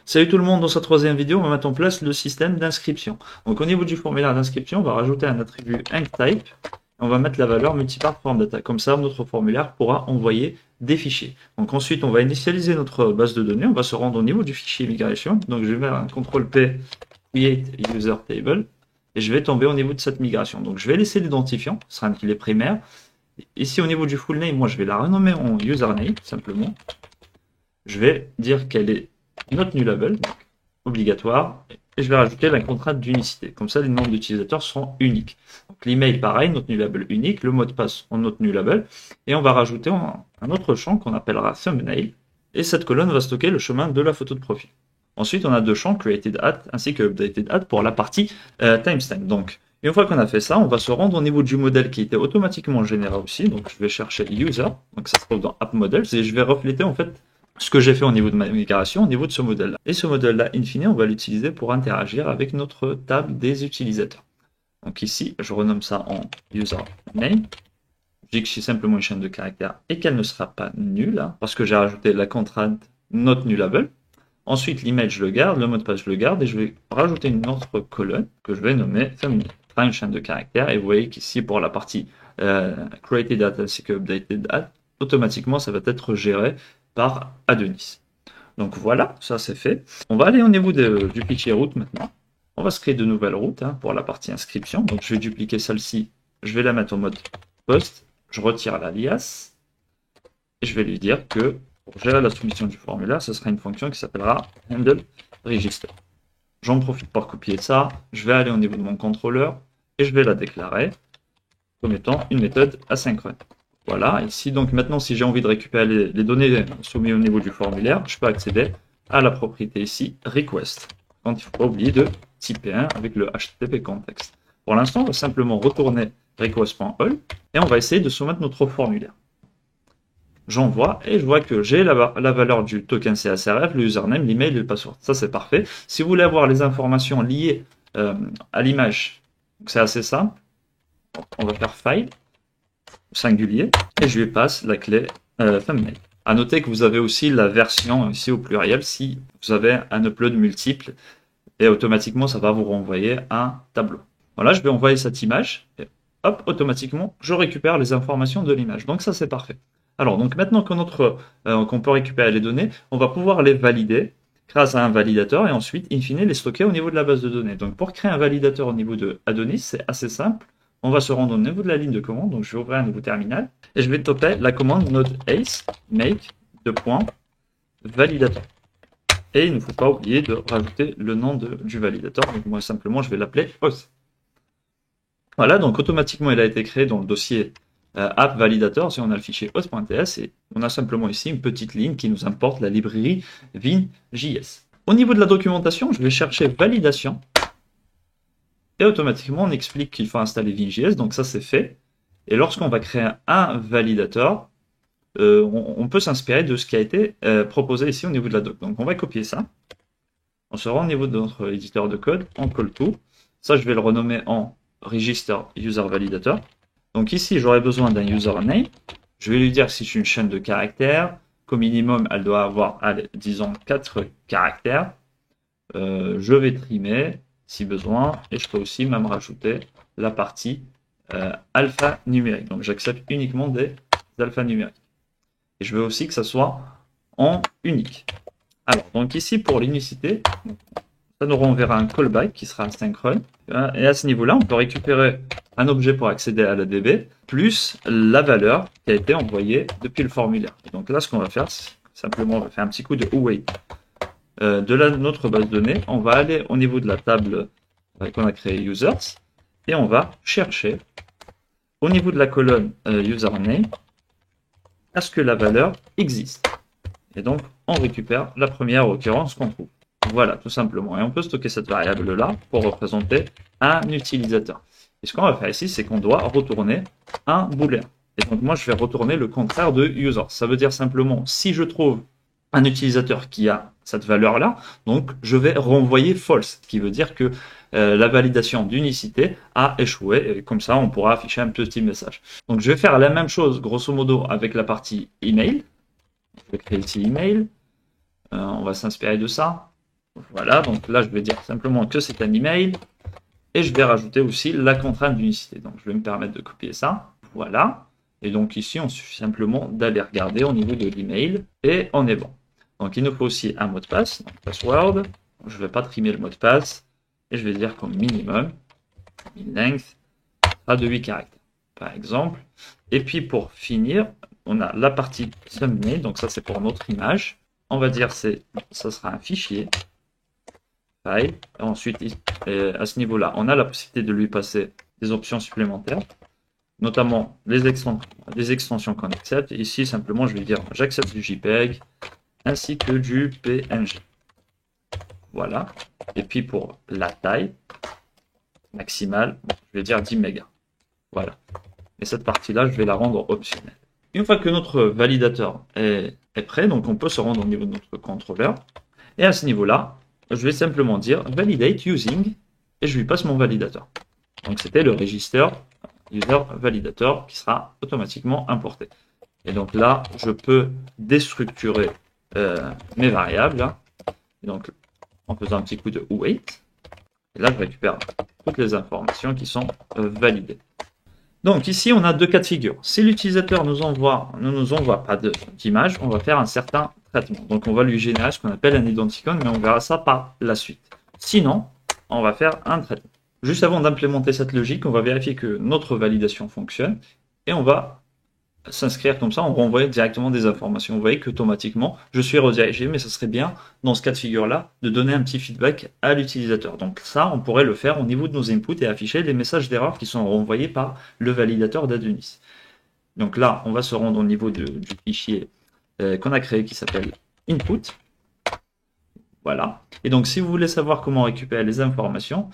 Salut tout le monde, dans cette troisième vidéo, on va mettre en place le système d'inscription. Donc au niveau du formulaire d'inscription, on va rajouter un attribut EncType. On va mettre la valeur multipart form data. Comme ça, notre formulaire pourra envoyer des fichiers. Donc ensuite, on va initialiser notre base de données. On va se rendre au niveau du fichier migration. Donc je vais faire un CTRL-P, Create User Table. Et je vais tomber au niveau de cette migration. Donc je vais laisser l'identifiant, ce sera un filet primaire. Ici au niveau du full name, moi je vais la renommer en username, simplement. Je vais dire qu'elle est not nullable, donc obligatoire, et je vais rajouter la contrainte d'unicité. Comme ça, les nombres d'utilisateurs seront uniques. Donc l'email, pareil, not nullable unique, le mot de passe en not nullable, et on va rajouter un autre champ qu'on appellera thumbnail, et cette colonne va stocker le chemin de la photo de profil. Ensuite, on a deux champs, created at ainsi que updated at pour la partie timestamp. Donc, une fois qu'on a fait ça, on va se rendre au niveau du modèle qui était automatiquement généré aussi. Donc, je vais chercher user, donc ça se trouve dans app models, et je vais refléter en fait ce que j'ai fait au niveau de ma migration, au niveau de ce modèle-là. Et ce modèle-là, in fine, on va l'utiliser pour interagir avec notre table des utilisateurs. Donc ici, je renomme ça en username. Je dis que c'est simplement une chaîne de caractères et qu'elle ne sera pas nulle, hein, parce que j'ai rajouté la contrainte not nullable. Ensuite, l'email, je le garde, le mot de passe, je le garde, et je vais rajouter une autre colonne que je vais nommer thumbnail. Ce sera une chaîne de caractères, et vous voyez qu'ici, pour la partie created data ainsi que updated data, automatiquement, ça va être géré par Adonis. Donc voilà, ça c'est fait. On va aller au niveau du fichier route maintenant. On va se créer de nouvelles routes pour la partie inscription. Donc je vais dupliquer celle-ci, je vais la mettre en mode post, je retire l'alias, et je vais lui dire que pour gérer la soumission du formulaire, ce sera une fonction qui s'appellera handle register. J'en profite pour copier ça, je vais aller au niveau de mon contrôleur, et je vais la déclarer comme étant une méthode asynchrone. Voilà, ici, donc maintenant, si j'ai envie de récupérer les données soumises au niveau du formulaire, je peux accéder à la propriété ici, request. Quand il ne faut pas oublier de typer 1 avec le HTTP context. Pour l'instant, on va simplement retourner request.all et on va essayer de soumettre notre formulaire. J'envoie et je vois que j'ai la valeur du token CSRF, le username, l'email et le password. Ça, c'est parfait. Si vous voulez avoir les informations liées à l'image, c'est assez simple. On va faire file singulier et je lui passe la clé thumbnail. À noter que vous avez aussi la version ici au pluriel si vous avez un upload multiple et automatiquement ça va vous renvoyer un tableau. Voilà, je vais envoyer cette image et hop, automatiquement je récupère les informations de l'image. Donc ça c'est parfait. Alors donc maintenant qu'on peut récupérer les données, on va pouvoir les valider grâce à un validateur et ensuite in fine les stocker au niveau de la base de données. Donc pour créer un validateur au niveau de Adonis, c'est assez simple. On va se rendre au niveau de la ligne de commande, donc je vais ouvrir un nouveau terminal, et je vais taper la commande node ace make validateur. Et il ne faut pas oublier de rajouter le nom du validateur, donc moi simplement je vais l'appeler auth. Voilà, donc automatiquement il a été créé dans le dossier app validator, si on a le fichier auth.ts, et on a simplement ici une petite ligne qui nous importe la librairie vim.js. Au niveau de la documentation, je vais chercher validation, et automatiquement, on explique qu'il faut installer Vim.js, donc ça c'est fait. Et lorsqu'on va créer un validateur, on peut s'inspirer de ce qui a été proposé ici au niveau de la doc. Donc on va copier ça. On se rend au niveau de notre éditeur de code, en call to. Ça, je vais le renommer en register user validator. Donc ici, j'aurai besoin d'un username. Je vais lui dire que c'est une chaîne de caractères. Qu'au minimum, elle doit avoir, allez, disons, 4 caractères. Je vais trimer si besoin, et je peux aussi même rajouter la partie alphanumérique. Donc j'accepte uniquement des alphanumériques. Et je veux aussi que ça soit en unique. Alors, donc ici pour l'unicité, ça nous renverra un callback qui sera asynchrone. Et à ce niveau-là, on peut récupérer un objet pour accéder à la DB, plus la valeur qui a été envoyée depuis le formulaire. Et donc là, ce qu'on va faire, c'est simplement, on va faire un petit coup de await de notre base de données, on va aller au niveau de la table qu'on a créée users et on va chercher au niveau de la colonne username à ce que la valeur existe. Et donc on récupère la première occurrence qu'on trouve. Voilà, tout simplement. Et on peut stocker cette variable-là pour représenter un utilisateur. Et ce qu'on va faire ici, c'est qu'on doit retourner un booléen. Et donc moi, je vais retourner le contraire de user. Ça veut dire simplement, si je trouve un utilisateur qui a cette valeur-là, donc je vais renvoyer false, ce qui veut dire que la validation d'unicité a échoué, et comme ça on pourra afficher un petit message. Donc je vais faire la même chose grosso modo avec la partie email. Je vais créer ici email, on va s'inspirer de ça. Voilà, donc là, je vais dire simplement que c'est un email. Et je vais rajouter aussi la contrainte d'unicité. Donc, je vais me permettre de copier ça. Voilà. Et donc, ici, on suffit simplement d'aller regarder au niveau de l'email et on est bon. Donc, il nous faut aussi un mot de passe, donc password. Je ne vais pas trimer le mot de passe. Et je vais dire comme minimum, min length, à de 8 caractères, par exemple. Et puis, pour finir, on a la partie thumbnail. Donc, ça, c'est pour notre image. On va dire que ça sera un fichier. File. Et ensuite, à ce niveau-là, on a la possibilité de lui passer des options supplémentaires, notamment les extensions qu'on accepte. Ici, simplement, je vais dire j'accepte du JPEG ainsi que du PNG. Voilà. Et puis pour la taille maximale, je vais dire 10 mégas. Voilà. Et cette partie-là, je vais la rendre optionnelle. Une fois que notre validateur est prêt, donc on peut se rendre au niveau de notre contrôleur. Et à ce niveau-là, je vais simplement dire validate using et je lui passe mon validateur. Donc c'était le register user validator qui sera automatiquement importé. Et donc là, je peux déstructurer mes variables. Hein. Et donc en faisant un petit coup de wait. Et là, je récupère toutes les informations qui sont validées. Donc ici, on a deux cas de figure. Si l'utilisateur ne nous envoie pas d'image, on va faire un certain traitement. Donc on va lui générer ce qu'on appelle un identicon, mais on verra ça par la suite. Sinon, on va faire un traitement. Juste avant d'implémenter cette logique, on va vérifier que notre validation fonctionne et on va s'inscrire comme ça, on renvoie directement des informations. Vous voyez qu'automatiquement, je suis redirigé, mais ce serait bien, dans ce cas de figure-là, de donner un petit feedback à l'utilisateur. Donc ça, on pourrait le faire au niveau de nos inputs et afficher les messages d'erreur qui sont renvoyés par le validateur d'Adonis. Donc là, on va se rendre au niveau du fichier qu'on a créé qui s'appelle input. Voilà. Et donc, si vous voulez savoir comment récupérer les informations,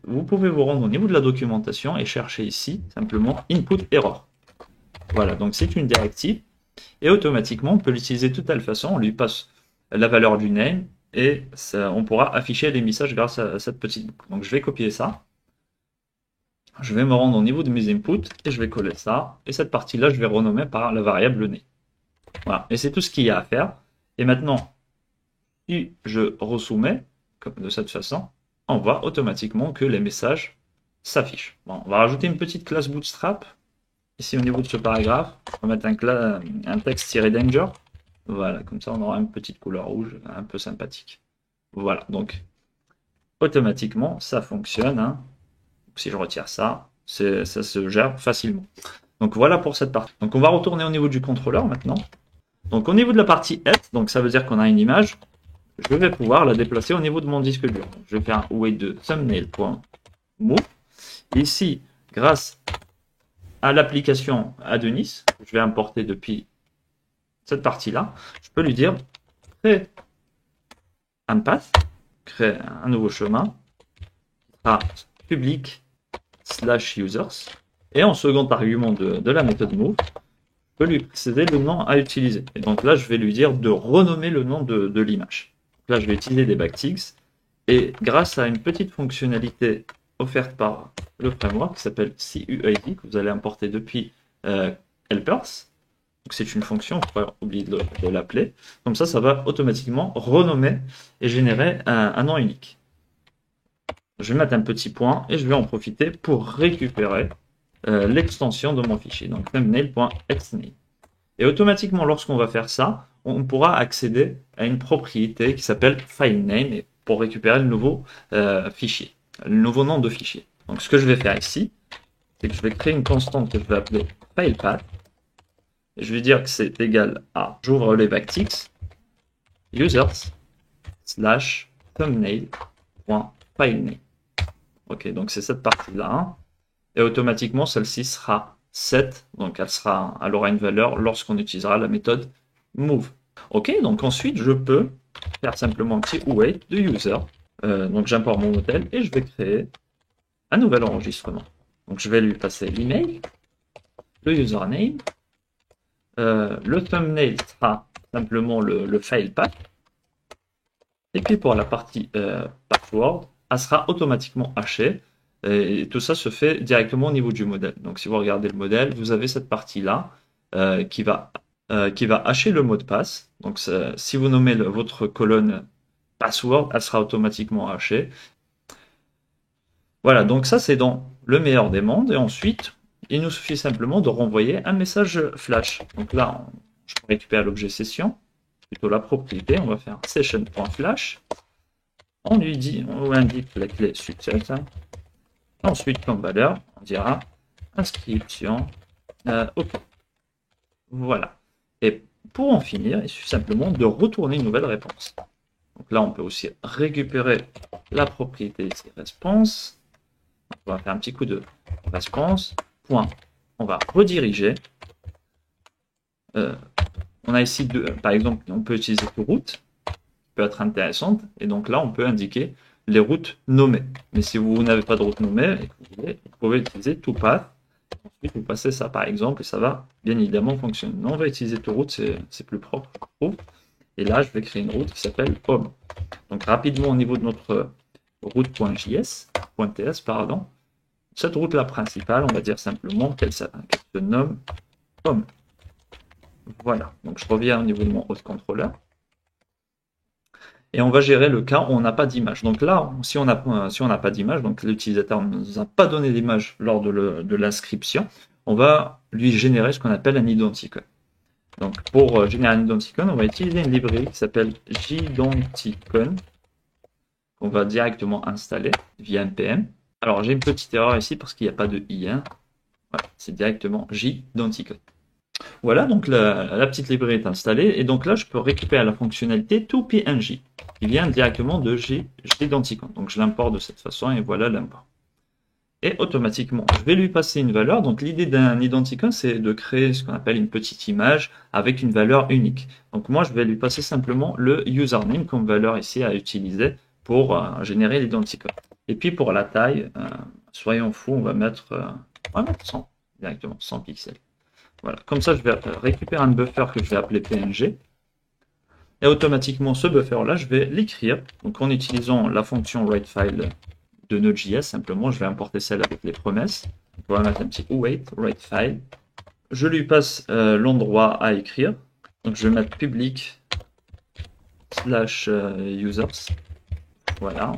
vous pouvez vous rendre au niveau de la documentation et chercher ici simplement input error. Voilà, donc c'est une directive et automatiquement on peut l'utiliser de toute telle façon, on lui passe la valeur du name et on pourra afficher les messages grâce à cette petite boucle. Donc je vais copier ça, je vais me rendre au niveau de mes inputs et je vais coller ça et cette partie-là je vais renommer par la variable name. Voilà, et c'est tout ce qu'il y a à faire. Et maintenant, si je resoumets comme de cette façon, on voit automatiquement que les messages s'affichent. Bon, on va rajouter une petite classe bootstrap. Ici, au niveau de ce paragraphe, on va mettre un texte-danger. Voilà, comme ça, on aura une petite couleur rouge un peu sympathique. Voilà, donc, automatiquement, ça fonctionne. Hein. Si je retire ça, ça se gère facilement. Donc, voilà pour cette partie. Donc, on va retourner au niveau du contrôleur maintenant. Donc, au niveau de la partie head, donc ça veut dire qu'on a une image, je vais pouvoir la déplacer au niveau de mon disque dur. Donc, je vais faire un wait de thumbnail.move. Ici, grâce à l'application Adonis, je vais importer depuis cette partie-là, je peux lui dire créer un path, créer un nouveau chemin, à public /users, et en second argument de la méthode move, je peux lui préciser le nom à utiliser. Et donc là, je vais lui dire de renommer le nom de l'image. Là, je vais utiliser des backticks, et grâce à une petite fonctionnalité offerte par le framework qui s'appelle CUID, que vous allez importer depuis Helpers. C'est une fonction, il ne faut pas oublier de l'appeler. Comme ça va automatiquement renommer et générer un nom unique. Je vais mettre un petit point et je vais en profiter pour récupérer l'extension de mon fichier, donc thumbnail.xname. Et automatiquement, lorsqu'on va faire ça, on pourra accéder à une propriété qui s'appelle filename pour récupérer le nouveau fichier, le nouveau nom de fichier. Donc ce que je vais faire ici, c'est que je vais créer une constante que je vais appeler filepath. Et je vais dire que c'est égal à, j'ouvre les backticks, users /thumbnail.filename. Ok, donc c'est cette partie-là. Hein. Et automatiquement, celle-ci sera set, donc elle aura une valeur lorsqu'on utilisera la méthode move. Ok, donc ensuite, je peux faire simplement un petit wait de user. Donc j'importe mon modèle et je vais créer un nouvel enregistrement. Donc je vais lui passer l'email, le username, le thumbnail sera simplement le file path. Et puis pour la partie password, elle sera automatiquement hachée. Et tout ça se fait directement au niveau du modèle. Donc si vous regardez le modèle, vous avez cette partie-là qui va hacher le mot de passe. Donc si vous nommez votre colonne password, elle sera automatiquement hachée. Voilà, donc ça c'est dans le meilleur des mondes. Et ensuite, il nous suffit simplement de renvoyer un message flash. Donc là, je récupère l'objet session, plutôt la propriété. On va faire session.flash. On lui dit, on indique la clé success. Ensuite, comme valeur, on dira inscription. OK. Voilà. Et pour en finir, il suffit simplement de retourner une nouvelle réponse. Donc là, on peut aussi récupérer la propriété ici, response. On va faire un petit coup de response. Point. On va rediriger. On a ici, par exemple, on peut utiliser route, qui peut être intéressante. Et donc là, on peut indiquer les routes nommées. Mais si vous n'avez pas de route nommée, vous pouvez utiliser toPath. Ensuite, vous passez ça par exemple et ça va bien évidemment fonctionner. Non, on va utiliser toRoute, c'est plus propre, je trouve. Et là, je vais créer une route qui s'appelle home. Donc rapidement au niveau de notre route.js.ts, pardon, cette route-là principale, on va dire simplement qu'elle se nomme home. Voilà, donc je reviens au niveau de mon host controller. Et on va gérer le cas où on n'a pas d'image. Donc là, si on n'a pas d'image, donc l'utilisateur ne nous a pas donné d'image lors de l'inscription, on va lui générer ce qu'on appelle un identicon. Donc pour générer un identicon, on va utiliser une librairie qui s'appelle Jidenticon, qu'on va directement installer via npm. Alors j'ai une petite erreur ici parce qu'il n'y a pas de i. Voilà, c'est directement Jidenticon. Voilà, donc la petite librairie est installée. Et donc là, je peux récupérer la fonctionnalité toPNG, qui vient directement de Jidenticon. Donc je l'importe de cette façon et voilà l'import. Et automatiquement, je vais lui passer une valeur. Donc l'idée d'un identicon, c'est de créer ce qu'on appelle une petite image avec une valeur unique. Donc moi, je vais lui passer simplement le username comme valeur ici à utiliser pour générer l'identico. Et puis pour la taille, soyons fous, on va mettre 100 directement, 100 pixels. Voilà, comme ça, je vais récupérer un buffer que je vais appeler PNG. Et automatiquement, ce buffer-là, je vais l'écrire. Donc en utilisant la fonction writeFile de Node.js, simplement, je vais importer celle avec les promesses. On va mettre un petit writeFile. Je lui passe l'endroit à écrire. Donc je vais mettre public /users. Voilà.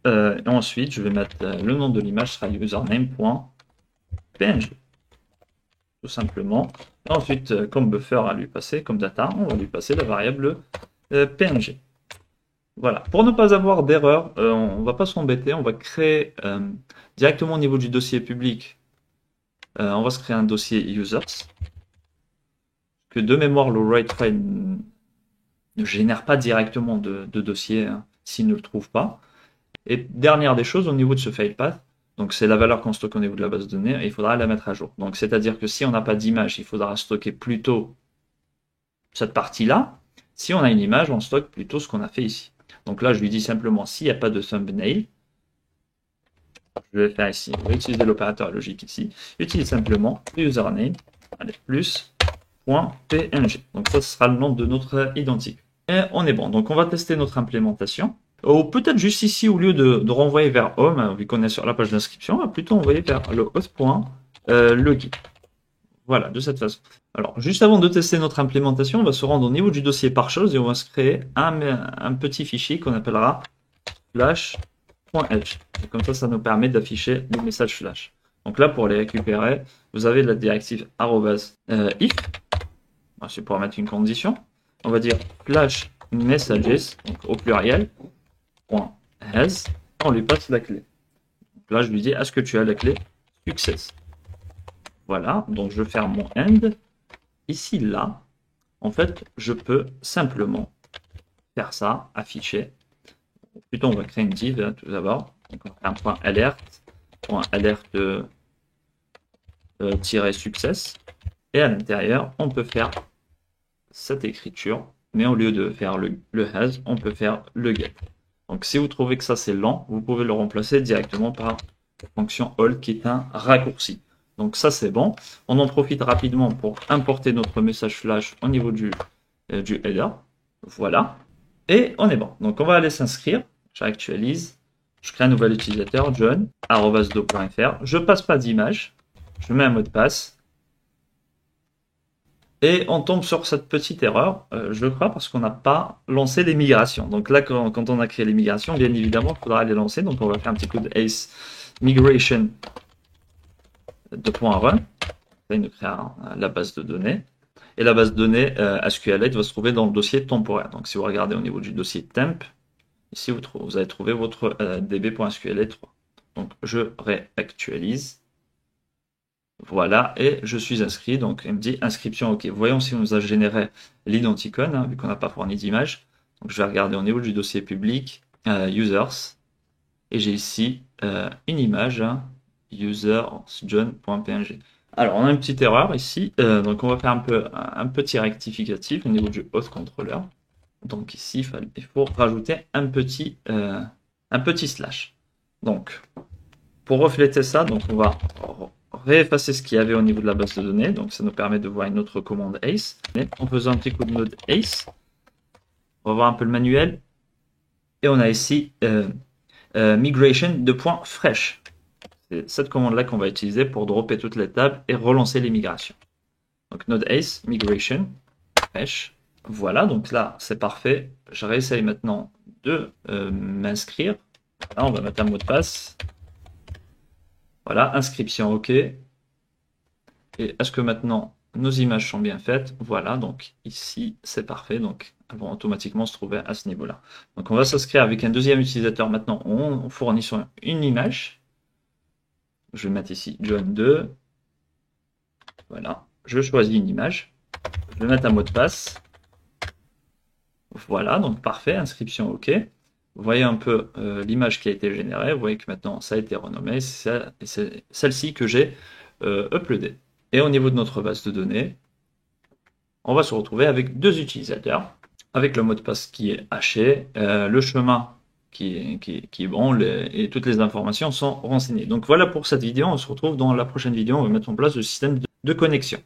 Et ensuite, je vais mettre le nom de l'image sera username.png. Tout simplement. Et ensuite, comme buffer à lui passer, comme data, on va lui passer la variable png. Voilà. Pour ne pas avoir d'erreur, on ne va pas s'embêter, on va créer directement au niveau du dossier public, on va se créer un dossier users. Que de mémoire, le writefile ne génère pas directement de dossier s'il ne le trouve pas. Et dernière des choses, au niveau de ce filepath, donc c'est la valeur qu'on stocke au niveau de la base de données, et il faudra la mettre à jour. Donc c'est-à-dire que si on n'a pas d'image, il faudra stocker plutôt cette partie-là. Si on a une image, on stocke plutôt ce qu'on a fait ici. Donc là, je lui dis simplement, s'il n'y a pas de thumbnail, je vais faire ici, on va utiliser l'opérateur logique ici, utilise simplement username, allez, plus, .png. Donc ça, ce sera le nom de notre identique. Et on est bon. Donc on va tester notre implémentation. Ou peut-être juste ici, au lieu de renvoyer vers home, vu qu'on est sur la page d'inscription, on va plutôt envoyer vers le host.login. Voilà, de cette façon. Alors, juste avant de tester notre implémentation, on va se rendre au niveau du dossier par chose et on va se créer un petit fichier qu'on appellera flash.edge. Comme ça nous permet d'afficher le message flash. Donc là, pour les récupérer, vous avez la directive @if. C'est pour mettre une condition. On va dire flash messages, donc au pluriel, .has, on lui passe la clé. Donc là, je lui dis, est-ce que tu as la clé success? Voilà, donc je ferme mon end. Ici, là, en fait, je peux simplement faire ça, afficher. Plutôt, on va créer une div hein, tout d'abord. Donc, on va faire un point alerte success. Et à l'intérieur, on peut faire cette écriture, mais au lieu de faire le has, on peut faire le get. Donc si vous trouvez que ça c'est lent, vous pouvez le remplacer directement par la fonction hold qui est un raccourci. Donc ça c'est bon. On en profite rapidement pour importer notre message flash au niveau du header. Voilà. Et on est bon. Donc on va aller s'inscrire. J'actualise. Je crée un nouvel utilisateur, john@do.fr. Je passe pas d'image. Je mets un mot de passe. Et on tombe sur cette petite erreur, je crois, parce qu'on n'a pas lancé les migrations. Donc là, quand on a créé les migrations, bien évidemment, il faudra les lancer. Donc on va faire un petit coup de ace migration de .run. Ça, il nous crée la base de données. Et la base de données SQLite va se trouver dans le dossier temporaire. Donc si vous regardez au niveau du dossier temp, ici vous allez trouver votre db.sqlite3. Donc je réactualise. Voilà, et je suis inscrit, donc il me dit inscription OK. Voyons si on nous a généré l'identicon, hein, vu qu'on n'a pas fourni d'image. Donc je vais regarder au niveau du dossier public, users, et j'ai ici une image, hein, usersjohn.png. Alors on a une petite erreur ici, donc on va faire un petit rectificatif au niveau du host controller. Donc ici il faut rajouter un petit slash. Donc pour refléter ça, donc on va réeffacer ce qu'il y avait au niveau de la base de données. Donc ça nous permet de voir une autre commande ace. En faisant un petit coup de node ace, on va voir un peu le manuel. Et on a ici migration de point fresh. C'est cette commande-là qu'on va utiliser pour dropper toutes les tables et relancer les migrations. Donc node ace, migration, fresh. Voilà, donc là c'est parfait. Je réessaye maintenant de m'inscrire. Là on va mettre un mot de passe. Voilà, inscription OK. Et est-ce que maintenant nos images sont bien faites? Voilà, donc ici c'est parfait. Donc elles vont automatiquement se trouver à ce niveau-là. Donc on va s'inscrire avec un deuxième utilisateur maintenant en fournissant une image. Je vais mettre ici John 2. Voilà, je choisis une image. Je vais mettre un mot de passe. Voilà, donc parfait, inscription OK. Vous voyez un peu l'image qui a été générée. Vous voyez que maintenant ça a été renommé. C'est celle-ci que j'ai uploadée. Et au niveau de notre base de données, on va se retrouver avec deux utilisateurs, avec le mot de passe qui est haché, le chemin qui est bon, et toutes les informations sont renseignées. Donc voilà pour cette vidéo. On se retrouve dans la prochaine vidéo. On va mettre en place le système de connexion.